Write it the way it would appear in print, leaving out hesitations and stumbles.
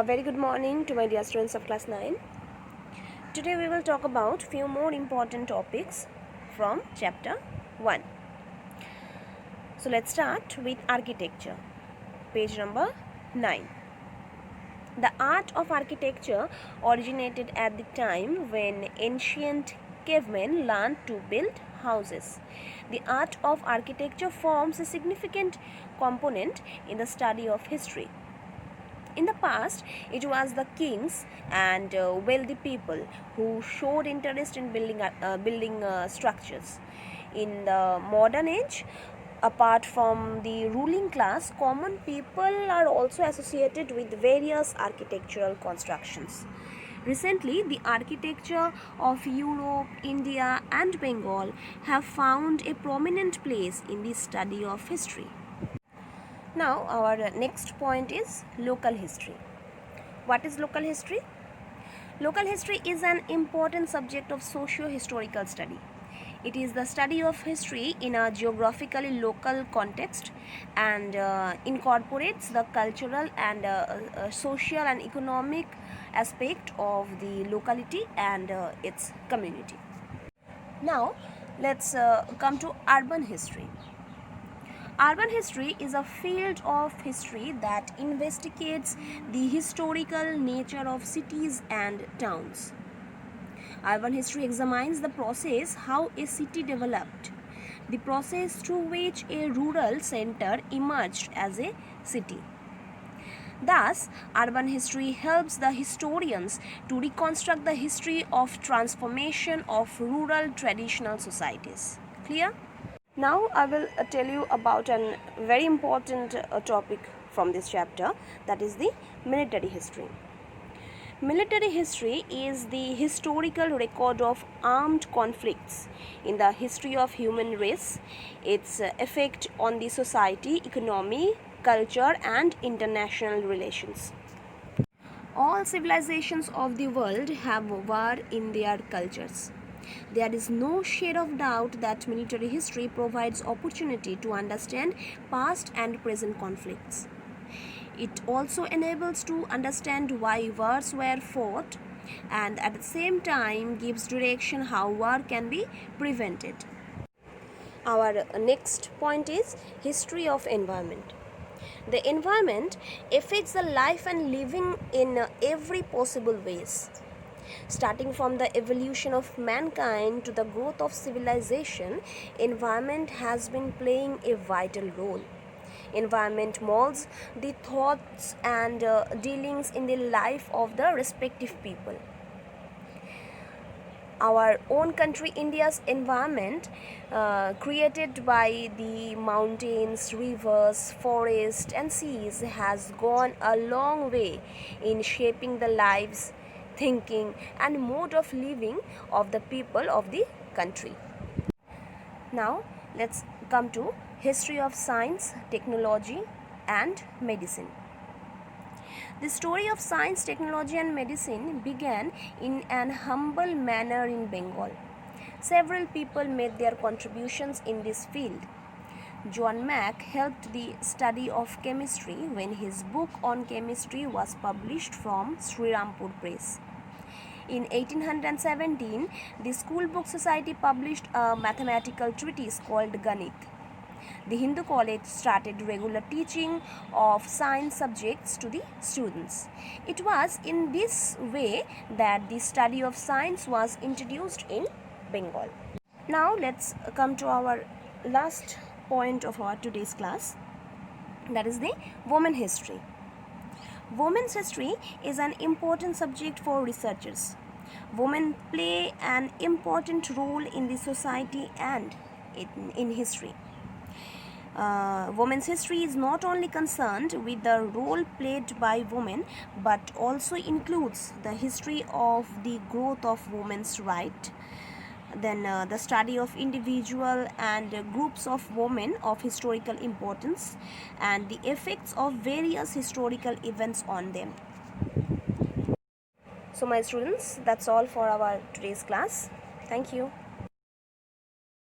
A very good morning to my dear students of class 9. Today we will talk about few more important topics from chapter 1. So let's start with architecture. Page number 9. The art of architecture originated at the time when ancient cavemen learned to build houses. The art of architecture forms a significant component in the study of history. In the past, it was the kings and wealthy people who showed interest in building structures. In the modern age, apart from the ruling class, common people are also associated with various architectural constructions. Recently, the architecture of Europe, India, and Bengal have found a prominent place in the study of history. Now, our next point is local history. What is local history? Local history is an important subject of socio-historical study. It is the study of history in a geographically local context and incorporates the cultural and social and economic aspect of the locality and its community. Now, let's come to urban history. Urban history is a field of history that investigates the historical nature of cities and towns. Urban history examines the process how a city developed, the process through which a rural center emerged as a city. Thus, urban history helps the historians to reconstruct the history of transformation of rural traditional societies. Clear? Now I will tell you about a very important topic from this chapter, that is the military history. Military history is the historical record of armed conflicts in the history of human race, its effect on the society, economy, culture and international relations. All civilizations of the world have war in their cultures. There is no shade of doubt that military history provides opportunity to understand past and present conflicts. It also enables to understand why wars were fought and at the same time gives direction how war can be prevented. Our next point is history of environment. The environment affects the life and living in every possible ways. Starting from the evolution of mankind to the growth of civilization, environment has been playing a vital role. Environment molds the thoughts and dealings in the life of the respective people. Our own country, India's environment created by the mountains, rivers, forests and seas has gone a long way in shaping the lives, thinking and mode of living of the people of the country. Now let's come to history of science, technology and medicine. The story of science, technology and medicine began in an humble manner in Bengal. Several people made their contributions in this field. John Mack helped the study of chemistry when his book on chemistry was published from Srirampur Press. In 1817, the School Book Society published a mathematical treatise called Ganit. The Hindu College started regular teaching of science subjects to the students. It was in this way that the study of science was introduced in Bengal. Now let's come to our last point of our today's class, that is the women history. Women's history is an important subject for researchers. Women play an important role in the society and in history. Women's history is not only concerned with the role played by women but also includes the history of the growth of women's rights, then the study of individual and groups of women of historical importance and the effects of various historical events on them. So my students, that's all for our today's class. Thank you.